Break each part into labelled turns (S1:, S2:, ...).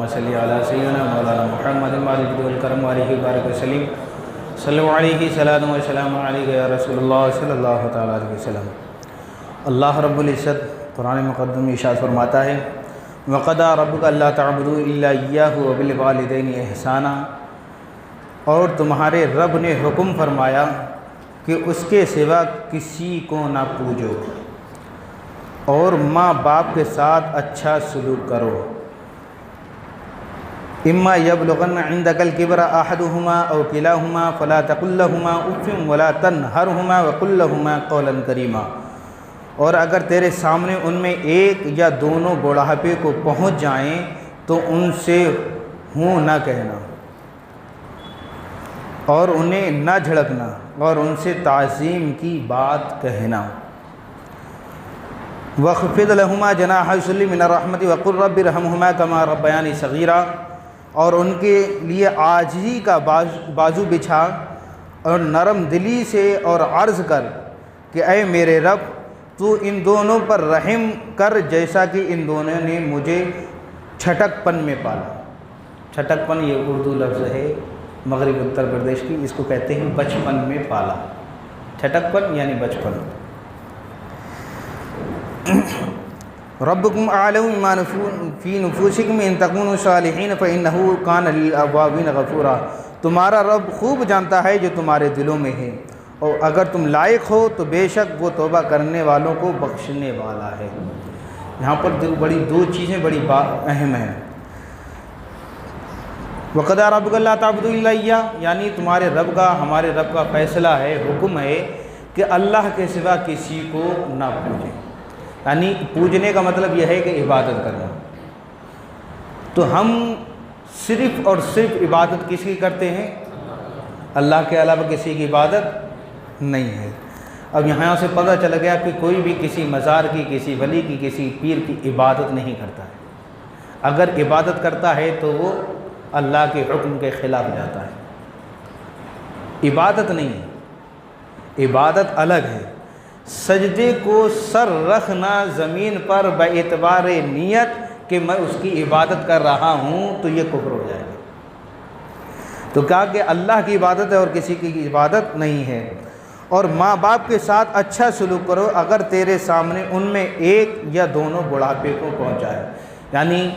S1: صل علی سیدنا مولانا محمد مالک الکرم علیہ بارک وسلم صلی علیہ صلاۃ و سلام علیک یا رسول اللہ صلی اللہ تعالیٰ علیہ وسلم۔ اللہ رب العزت قرآن مقدس میں ارشاد فرماتا ہے وَقَضَىٰ رَبُّكَ أَلَّا تَعْبُدُوا إِلَّا إِيَّاهُ وَبِالْوَالِدَيْنِ إِحْسَانًا، اور تمہارے رب نے حکم فرمایا کہ اس کے سوا کسی کو نہ پوجو اور ماں باپ کے ساتھ اچھا سلوک کرو۔ اما یبلغن عندک الکبر احدہما او کلاہما فلا تقل لہما اف ولا تنہرہما وقل لہما قولا کریما، اور اگر تیرے سامنے ان میں ایک یا دونوں بڑھاپے کو پہنچ جائیں تو ان سے ہوں نہ کہنا اور انہیں نہ جھڑکنا اور ان سے تعظیم کی بات کہنا۔ وَخْفِضْ لَهُمَا جَنَاحَ الذُّلِّ مِنَ الرَّحْمَةِ وَقُلْ رَبِّ ارْحَمْهُمَا كَمَا رَبَّيَانِي صَغِيرًا، اور ان کے لیے عاجزی کا بازو بچھا اور نرم دلی سے اور عرض کر کہ اے میرے رب تو ان دونوں پر رحم کر جیسا کہ ان دونوں نے مجھے چھٹک پن میں پالا۔ چھٹک پن یہ اردو لفظ ہے مغرب اتر پردیش کی، اس کو کہتے ہیں بچپن میں پالا۔ چھٹک پن یعنی بچپن۔ ربکم اعلم بما فی نفوسکم ان تکونوا صالحین فانہ کان للأوابین غفورا، تمہارا رب خوب جانتا ہے جو تمہارے دلوں میں ہے، اور اگر تم لائق ہو تو بے شک وہ توبہ کرنے والوں کو بخشنے والا ہے۔ یہاں پر دو چیزیں بڑی اہم ہیں۔ وَقَضَىٰ رَبُّكَ أَلَّا تَعْبُدُوا إِلَّا إِيَّاهُ، یعنی تمہارے رب کا، ہمارے رب کا فیصلہ ہے، حکم ہے کہ اللہ کے سوا کسی کو نہ پوجیں۔ یعنی پوجنے کا مطلب یہ ہے کہ عبادت کرنا۔ تو ہم صرف اور صرف عبادت کس کی کرتے ہیں؟ اللہ کے علاوہ کسی کی عبادت نہیں ہے۔ اب یہاں سے پتہ چل گیا کہ کوئی بھی کسی مزار کی، کسی ولی کی، کسی پیر کی عبادت نہیں کرتا ہے۔ اگر عبادت کرتا ہے تو وہ اللہ کے حکم کے خلاف جاتا ہے۔ عبادت نہیں ہے، عبادت الگ ہے۔ سجدے کو سر رکھنا زمین پر باعتبار نیت کہ میں اس کی عبادت کر رہا ہوں تو یہ کفر ہو جائے گا۔ تو کہا کہ اللہ کی عبادت ہے اور کسی کی عبادت نہیں ہے۔ اور ماں باپ کے ساتھ اچھا سلوک کرو اگر تیرے سامنے ان میں ایک یا دونوں بڑھاپے کو پہنچائے، یعنی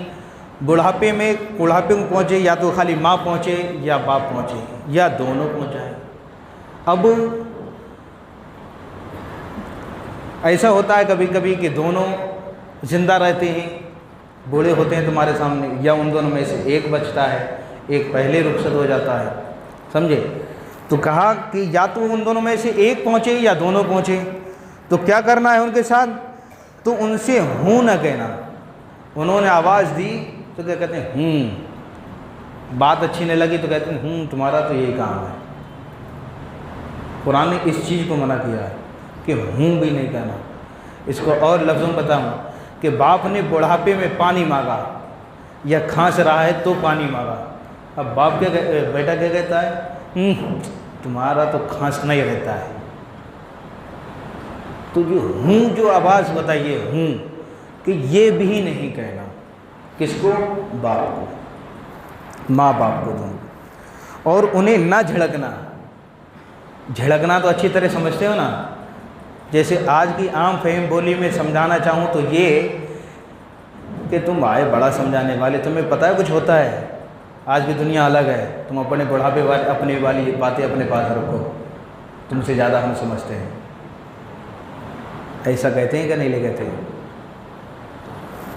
S1: بڑھاپے کو پہنچے، یا تو خالی ماں پہنچے یا باپ پہنچے یا دونوں پہنچائے۔ اب ایسا ہوتا ہے کبھی کبھی کہ دونوں زندہ رہتے ہیں، بوڑھے ہوتے ہیں تمہارے سامنے، یا ان دونوں میں سے ایک بچتا ہے، ایک پہلے رخصت ہو جاتا ہے، سمجھے؟ تو کہا کہ یا تو ان دونوں میں سے ایک پہنچے یا دونوں پہنچے، تو کیا کرنا ہے ان کے ساتھ؟ تو ان سے ہوں نہ کہنا۔ انہوں نے آواز دی تو کیا کہتے ہیں؟ ہوں۔ بات اچھی نہیں لگی تو کہتے ہیں ہوں تمہارا تو یہی کام ہے۔ قرآن نے اس چیز کو منع کیا ہے کہ ہوں بھی نہیں کہنا۔ اس کو اور لفظوں میں بتاؤں کہ باپ نے بڑھاپے میں پانی مانگا یا کھانس رہا ہے تو پانی مانگا، اب باپ کیا بیٹا کیا کہتا ہے؟ تمہارا تو کھانسنا ہی رہتا ہے۔ تو جو آواز بتائیے ہوں، کہ یہ بھی نہیں کہنا۔ کس کو؟ باپ کو، ماں باپ کو دونوں۔ اور انہیں نہ جھڑکنا۔ جھڑکنا تو اچھی طرح سمجھتے ہو نا، جیسے آج کی عام فہم بولی میں سمجھانا چاہوں تو یہ کہ تم آئے بڑا سمجھانے والے، تمہیں پتہ ہے کچھ ہوتا ہے، آج کی دنیا الگ ہے، تم اپنے بڑھاپے والے اپنے والی باتیں اپنے پاس رکھو، تم سے زیادہ ہم سمجھتے ہیں۔ ایسا کہتے ہیں کہ نہیں لے کہتے ہیں؟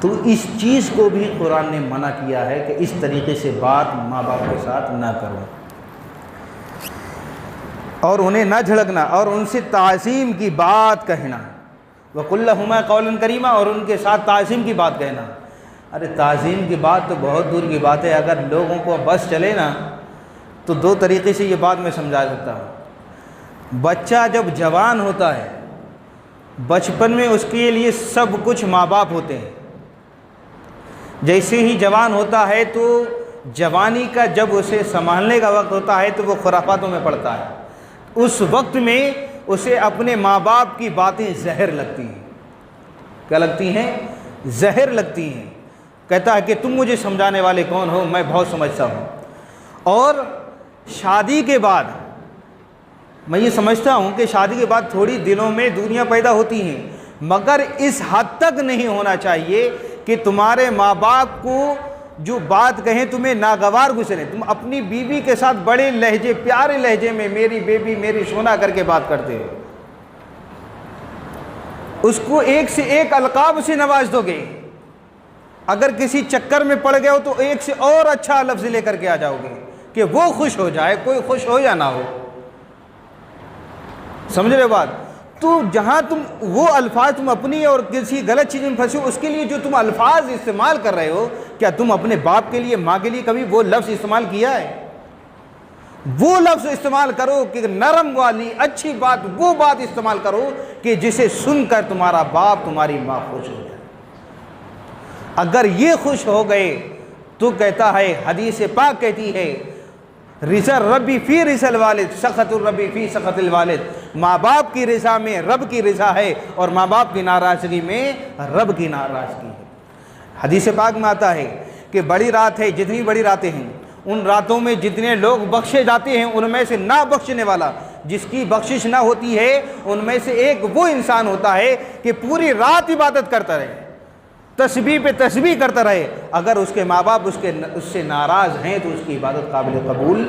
S1: تو اس چیز کو بھی قرآن نے منع کیا ہے کہ اس طریقے سے بات ماں باپ کے ساتھ نہ کرو، اور انہیں نہ جھڑکنا اور ان سے تعظیم کی بات کہنا۔ وَقُلْ لَهُمَا قَوْلًا كَرِيمًا، اور ان کے ساتھ تعظیم کی بات کہنا۔ ارے تعظیم کی بات تو بہت دور کی بات ہے، اگر لوگوں کو بس چلے نا تو دو طریقے سے یہ بات میں سمجھا سکتا ہوں۔ بچہ جب جوان ہوتا ہے، بچپن میں اس کے لیے سب کچھ ماں باپ ہوتے ہیں۔ جیسے ہی جوان ہوتا ہے تو جوانی کا جب اسے سنبھالنے کا وقت ہوتا ہے تو وہ خرافاتوں میں پڑتا ہے۔ اس وقت میں اسے اپنے ماں باپ کی باتیں زہر لگتی ہیں۔ کیا لگتی ہیں؟ زہر لگتی ہیں۔ کہتا ہے کہ تم مجھے سمجھانے والے کون ہو، میں بہت سمجھتا ہوں۔ اور شادی کے بعد میں یہ سمجھتا ہوں کہ شادی کے بعد تھوڑی دلوں میں دوریاں پیدا ہوتی ہیں، مگر اس حد تک نہیں ہونا چاہیے کہ تمہارے ماں باپ کو جو بات کہیں تمہیں ناگوار گزرے۔ تم اپنی بیوی کے ساتھ بڑے لہجے، پیارے لہجے میں میری بیبی، میری سونا کر کے بات کرتے ہو، اس کو ایک سے ایک القاب سے نواز دو گے۔ اگر کسی چکر میں پڑ گئے ہو تو ایک سے اور اچھا لفظ لے کر کے آ جاؤ گے کہ وہ خوش ہو جائے، کوئی خوش ہو یا نہ ہو۔ سمجھ رہے بات؟ تو جہاں تم وہ الفاظ تم اپنی اور کسی غلط چیز میں پھنسے ہو، اس کے لیے جو تم الفاظ استعمال کر رہے ہو، کیا تم اپنے باپ کے لیے، ماں کے لیے کبھی وہ لفظ استعمال کیا ہے؟ وہ لفظ استعمال کرو کہ نرم والی اچھی بات، وہ بات استعمال کرو کہ جسے سن کر تمہارا باپ، تمہاری ماں خوش ہو جائے۔ اگر یہ خوش ہو گئے تو کہتا ہے، حدیث پاک کہتی ہے، رضا ربی فی رضا الوالد، سخط الربی فی سخط الوالد۔ ماں باپ کی رضا میں رب کی رضا ہے، اور ماں باپ کی ناراضگی میں رب کی ناراضگی ہے۔ حدیث پاک میں آتا ہے کہ بڑی رات ہے، جتنی بڑی راتیں ہیں، ان راتوں میں جتنے لوگ بخشے جاتے ہیں، ان میں سے نہ بخشنے والا، جس کی بخشش نہ ہوتی ہے، ان میں سے ایک وہ انسان ہوتا ہے کہ پوری رات عبادت کرتا رہے، تسبیح پہ تسبیح کرتا رہے۔ اگر اس کے ماں باپ اس سے ناراض ہیں تو اس کی عبادت قابل قبول۔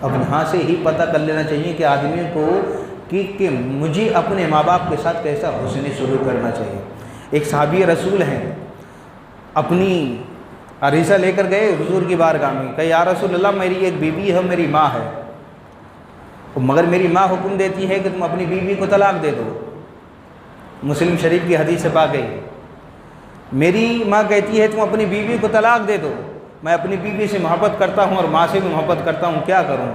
S1: اب یہاں سے ہی پتہ کر لینا چاہیے کہ آدمی کو کہ مجھے اپنے ماں باپ کے ساتھ کیسا حسن سلوک کرنا چاہیے۔ ایک صحابی رسول ہیں، اپنی عریضہ لے کر گئے حضور کی بارگاہ میں، کہ یا رسول اللہ، میری ایک بیوی ہے، میری ماں ہے، مگر میری ماں حکم دیتی ہے کہ تم اپنی بیوی کو طلاق دے دو۔ مسلم شریف کی حدیث سے پاک گئی، میری ماں کہتی ہے تم اپنی بیوی کو طلاق دے دو، میں اپنی بیوی سے محبت کرتا ہوں اور ماں سے بھی محبت کرتا ہوں، کیا کروں؟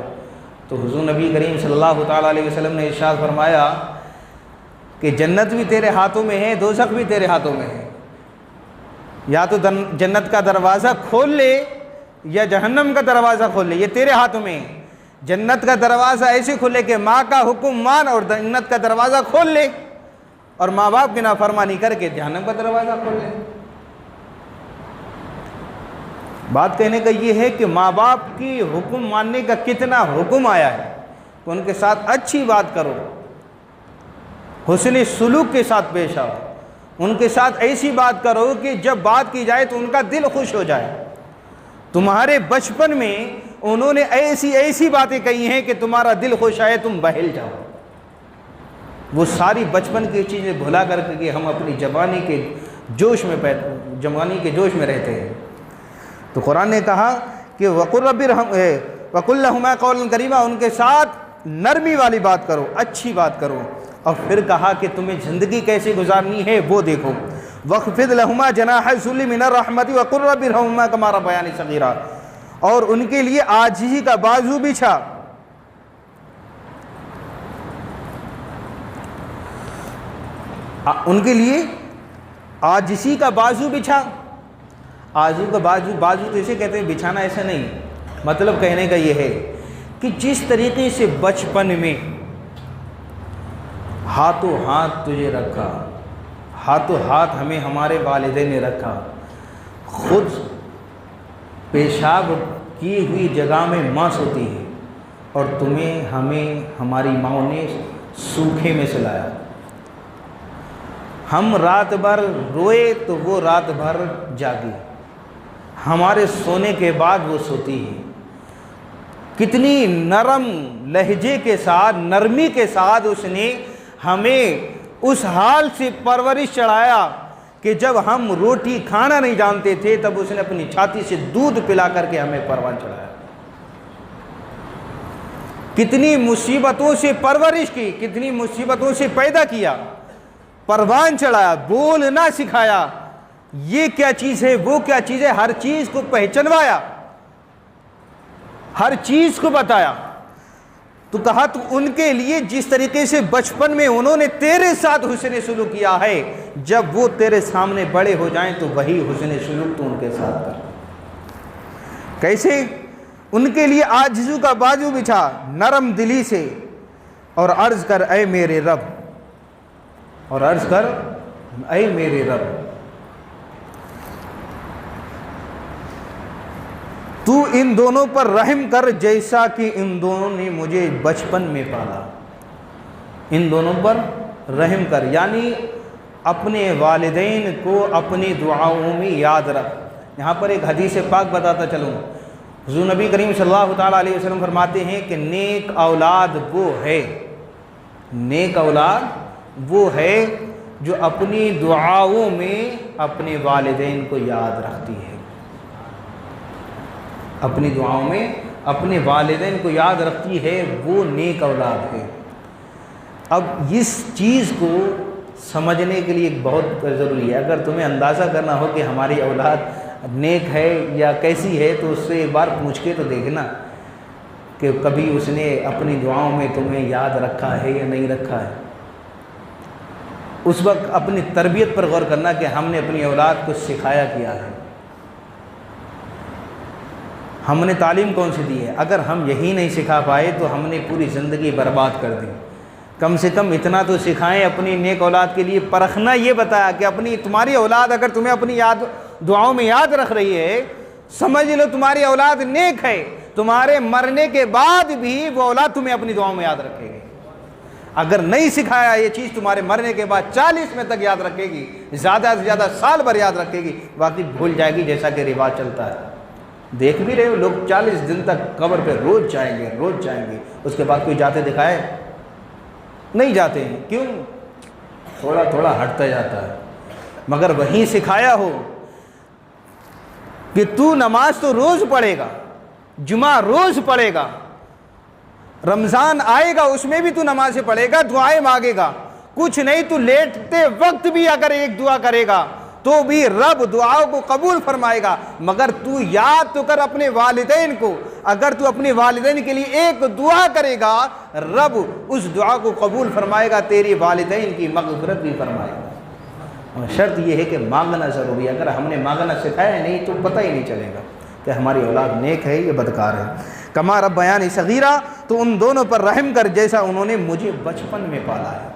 S1: تو حضور نبی کریم صلی اللہ تعالیٰ علیہ وسلم نے ارشاد فرمایا کہ جنت بھی تیرے ہاتھوں میں ہے، دوزخ بھی تیرے ہاتھوں میں ہے، یا تو جنت کا دروازہ کھول لے یا جہنم کا دروازہ کھول لے، یہ تیرے ہاتھوں میں ہے۔ جنت کا دروازہ ایسے کھولے کہ ماں کا حکم مان اور جنت کا دروازہ کھول لے، اور ماں باپ کی نافرمانی کر کے جہنم کا دروازہ کھول لے۔ بات کہنے کا یہ ہے کہ ماں باپ کی حکم ماننے کا کتنا حکم آیا ہے، تو ان کے ساتھ اچھی بات کرو، حسن سلوک کے ساتھ پیش آؤ، ان کے ساتھ ایسی بات کرو کہ جب بات کی جائے تو ان کا دل خوش ہو جائے۔ تمہارے بچپن میں انہوں نے ایسی باتیں کہی ہیں کہ تمہارا دل خوش آئے، تم بہل جاؤ۔ وہ ساری بچپن کی چیزیں بھلا کر کے ہم اپنی جوانی کے جوش میں رہتے ہیں۔ تو قرآن نے کہا کہ وَقُلْ رَبِّ وَقُلْ لَهُمَا قَوْلًا كَرِيمًا، ان کے ساتھ نرمی والی بات کرو، اچھی بات کرو۔ اور پھر کہا کہ تمہیں زندگی کیسے گزارنی ہے وہ دیکھو، وَاخْفِضْ لَهُمَا جَنَاحَ الذُّلِّ مِنَ الرَّحْمَةِ وَقُلْ رَبِّ ارْحَمْهُمَا كَمَا رَبَّيَانِي صَغِيرًا، اور ان کے لیے عاجزی کا بازو بچھا، ان کے لیے عاجزی کا بازو بچھا۔ آجو کا بازو تو اسے کہتے ہیں، بچھانا ایسا نہیں، مطلب کہنے کا یہ ہے کہ جس طریقے سے بچپن میں ہاتھوں ہاتھ تجھے رکھا، ہاتھوں ہاتھ ہمیں ہمارے والدین نے رکھا، خود پیشاب کی ہوئی جگہ میں ماں سوتی ہے، اور تمہیں ہمیں ہماری ماں نے سوکھے میں سلایا، ہم رات بھر روئے تو وہ رات بھر جاگی، ہمارے سونے کے بعد وہ سوتی ہے۔ کتنی نرم لہجے کے ساتھ، نرمی کے ساتھ اس نے ہمیں اس حال سے پرورش چڑھایا کہ جب ہم روٹی کھانا نہیں جانتے تھے تب اس نے اپنی چھاتی سے دودھ پلا کر کے ہمیں پروان چڑھایا۔ کتنی مصیبتوں سے پرورش کی، کتنی مصیبتوں سے پیدا کیا، پروان چڑھایا، بولنا سکھایا، یہ کیا چیز ہے، وہ کیا چیز ہے، ہر چیز کو پہچنوایا، ہر چیز کو بتایا۔ تو کہا تو ان کے لیے جس طریقے سے بچپن میں انہوں نے تیرے ساتھ حسن سلوک کیا ہے، جب وہ تیرے سامنے بڑے ہو جائیں تو وہی حسن سلوک تو ان کے ساتھ کر۔ کیسے؟ ان کے لیے عاجزی کا بازو بچھا نرم دلی سے، اور عرض کر اے میرے رب، اور عرض کر اے میرے رب۔ ان دونوں پر رحم کر جیسا کہ ان دونوں نے مجھے بچپن میں پالا۔ ان دونوں پر رحم کر یعنی اپنے والدین کو اپنی دعاؤں میں یاد رکھ۔ یہاں پر ایک حدیث پاک بتاتا چلوں، حضور نبی کریم صلی اللہ تعالیٰ علیہ وسلم فرماتے ہیں کہ نیک اولاد وہ ہے، نیک اولاد وہ ہے جو اپنی دعاؤں میں اپنے والدین کو یاد رکھتی ہے، اپنی دعاؤں میں اپنے والدین کو یاد رکھتی ہے، وہ نیک اولاد ہے۔ اب اس چیز کو سمجھنے کے لیے بہت ضروری ہے۔ اگر تمہیں اندازہ کرنا ہو کہ ہماری اولاد نیک ہے یا کیسی ہے تو اس سے ایک بار پوچھ کے تو دیکھنا کہ کبھی اس نے اپنی دعاؤں میں تمہیں یاد رکھا ہے یا نہیں رکھا ہے۔ اس وقت اپنی تربیت پر غور کرنا کہ ہم نے اپنی اولاد کو سکھایا کیا ہے، ہم نے تعلیم کون سی دی ہے۔ اگر ہم یہی نہیں سکھا پائے تو ہم نے پوری زندگی برباد کر دی۔ کم سے کم اتنا تو سکھائیں اپنی نیک اولاد کے لیے۔ پرکھنا یہ بتایا کہ تمہاری اولاد اگر تمہیں اپنی دعاؤں میں یاد رکھ رہی ہے، سمجھ لو تمہاری اولاد نیک ہے، تمہارے مرنے کے بعد بھی وہ اولاد تمہیں اپنی دعاؤں میں یاد رکھے گی۔ اگر نہیں سکھایا یہ چیز تمہارے مرنے کے بعد 40 میں تک یاد رکھے گی، زیادہ سے زیادہ سال بھر یاد رکھے گی، باقی بھول جائے گی، جیسا کہ رواج چلتا ہے۔ دیکھ بھی رہے ہو لوگ 40 دن تک قبر پہ روز جائیں گے، اس کے بعد کوئی جاتے دکھائے؟ نہیں جاتے ہیں۔ کیوں؟ تھوڑا تھوڑا ہٹتا جاتا ہے۔ مگر وہیں سکھایا ہو کہ تو نماز تو روز پڑھے گا، جمعہ روز پڑھے گا، رمضان آئے گا اس میں بھی تو نمازیں پڑھے گا، دعائیں مانگے گا، کچھ نہیں تو لیٹتے وقت بھی اگر ایک دعا کرے گا تو بھی رب دعاؤں کو قبول فرمائے گا۔ مگر تو یاد تو کر اپنے والدین کو، اگر تو اپنے والدین کے لیے ایک دعا کرے گا رب اس دعا کو قبول فرمائے گا، تیری والدین کی مغفرت بھی فرمائے گا۔ اور شرط یہ ہے کہ مانگنا ضروری ہے۔ اگر ہم نے مانگنا سکھایا نہیں تو پتہ ہی نہیں چلے گا کہ ہماری اولاد نیک ہے یا بدکار ہے۔ کما رب بیان صغیرہ، تو ان دونوں پر رحم کر جیسا انہوں نے مجھے بچپن میں پالا ہے،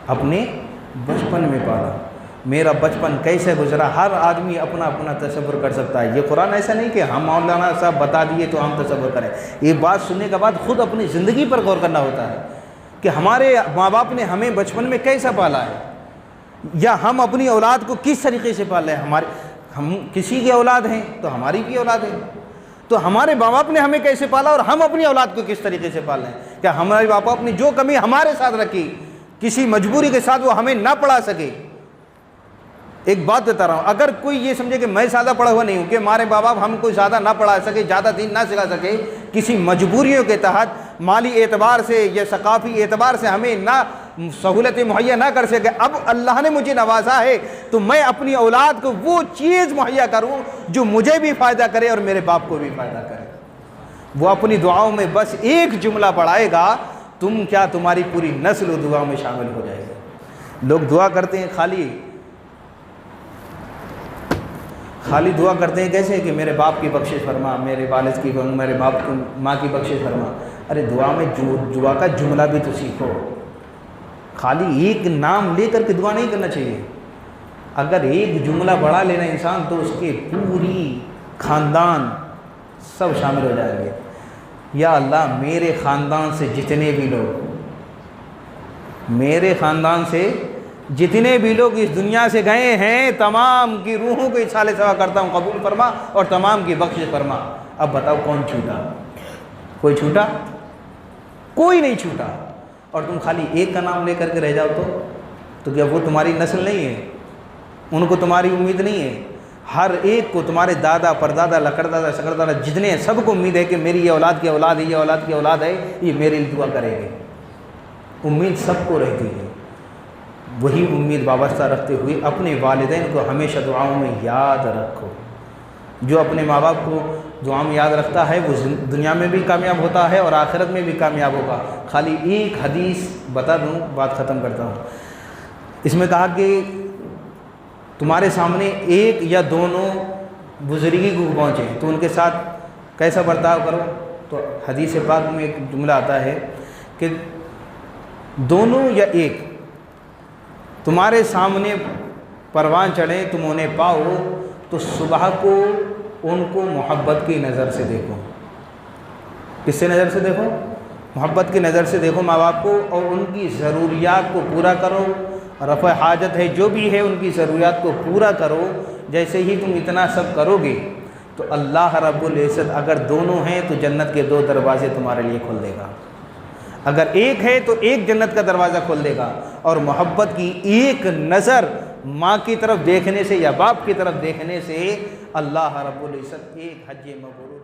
S1: اپنے بچپن میں پالا۔ میرا بچپن کیسے گزرا ہر آدمی اپنا اپنا تصور کر سکتا ہے۔ یہ قرآن ایسا نہیں کہ ہم مولانا صاحب بتا دیے تو ہم تصور کریں۔ یہ بات سننے کے بعد خود اپنی زندگی پر غور کرنا ہوتا ہے کہ ہمارے ماں باپ نے ہمیں بچپن میں کیسا پالا ہے، یا ہم اپنی اولاد کو کس طریقے سے پال رہے ہیں۔ ہم کسی کی اولاد ہیں تو ہماری بھی اولاد ہے، تو ہمارے ماں باپ نے ہمیں کیسے پالا اور ہم اپنی اولاد کو کس طریقے سے پال رہے ہیں۔ کیا ہمارے ماں باپ نے جو کمی ہمارے ساتھ رکھی، کسی مجبوری کے ساتھ وہ ہمیں نہ پڑھا سکے۔ ایک بات بتا رہا ہوں، اگر کوئی یہ سمجھے کہ میں زیادہ پڑھا ہوا نہیں ہوں، کہ ہمارے ماں باپ ہم کو زیادہ نہ پڑھا سکے، زیادہ دین نہ سکھا سکے، کسی مجبوریوں کے تحت مالی اعتبار سے یا ثقافتی اعتبار سے ہمیں نہ سہولتیں مہیا نہ کر سکے، اب اللہ نے مجھے نوازا ہے تو میں اپنی اولاد کو وہ چیز مہیا کروں جو مجھے بھی فائدہ کرے اور میرے باپ کو بھی فائدہ کرے۔ وہ اپنی دعاؤں میں بس ایک جملہ پڑھائے گا، تم کیا تمہاری پوری نسل دعاؤں میں شامل ہو جائے گا۔ لوگ دعا کرتے ہیں خالی دعا کرتے ہیں کیسے کہ میرے باپ کی بخشش فرما، میرے والد کی، میرے باپ کی ماں کی بخشش فرما۔ ارے دعا میں دعا کا جملہ بھی تو سیکھو، خالی ایک نام لے کر کے دعا نہیں کرنا چاہیے۔ اگر ایک جملہ بڑھا لینا انسان تو اس کے پوری خاندان سب شامل ہو جائیں گے۔ یا اللہ میرے خاندان سے جتنے بھی لوگ اس دنیا سے گئے ہیں تمام کی روحوں کو اصالِ ثواب کرتا ہوں، قبول فرما اور تمام کی بخشش فرما۔ اب بتاؤ کون چھوٹا؟ کوئی چھوٹا؟ کوئی نہیں چھوٹا۔ اور تم خالی ایک کا نام لے کر کے رہ جاؤ تو کیا وہ تمہاری نسل نہیں ہے؟ ان کو تمہاری امید نہیں ہے؟ ہر ایک کو، تمہارے دادا پردادا لکڑدادا شکردادا جتنے ہیں، سب کو امید ہے کہ میری یہ اولاد کی اولاد ہے، یہ اولاد کی اولاد ہے، یہ میرے لیے دعا کرے گی۔ امید سب کو رہتی ہے۔ وہی امید وابستہ رکھتے ہوئے اپنے والدین کو ہمیشہ دعاؤں میں یاد رکھو۔ جو اپنے ماں باپ کو دعا میں یاد رکھتا ہے وہ دنیا میں بھی کامیاب ہوتا ہے اور آخرت میں بھی کامیاب ہوگا۔ خالی ایک حدیث بتا دوں، بات ختم کرتا ہوں۔ اس میں کہا کہ تمہارے سامنے ایک یا دونوں بزرگی کو پہنچے تو ان کے ساتھ کیسا برتاؤ کرو۔ تو حدیث پاک میں ایک جملہ آتا ہے کہ دونوں یا ایک تمہارے سامنے پروان چڑھیں، تم انہیں پاؤ تو صبح کو ان کو محبت کی نظر سے دیکھو۔ کس سے نظر سے دیکھو؟ محبت کی نظر سے دیکھو ماں باپ کو، اور ان کی ضروریات کو پورا کرو۔ رفع حاجت ہے جو بھی ہے ان کی ضروریات کو پورا کرو۔ جیسے ہی تم اتنا سب کرو گے تو اللہ رب العزت اگر دونوں ہیں تو جنت کے 2 دروازے تمہارے لیے کھول دے گا، اگر ایک ہے تو ایک جنت کا دروازہ کھول دے گا۔ اور محبت کی ایک نظر ماں کی طرف دیکھنے سے یا باپ کی طرف دیکھنے سے اللہ رب العزت ایک حج مبرور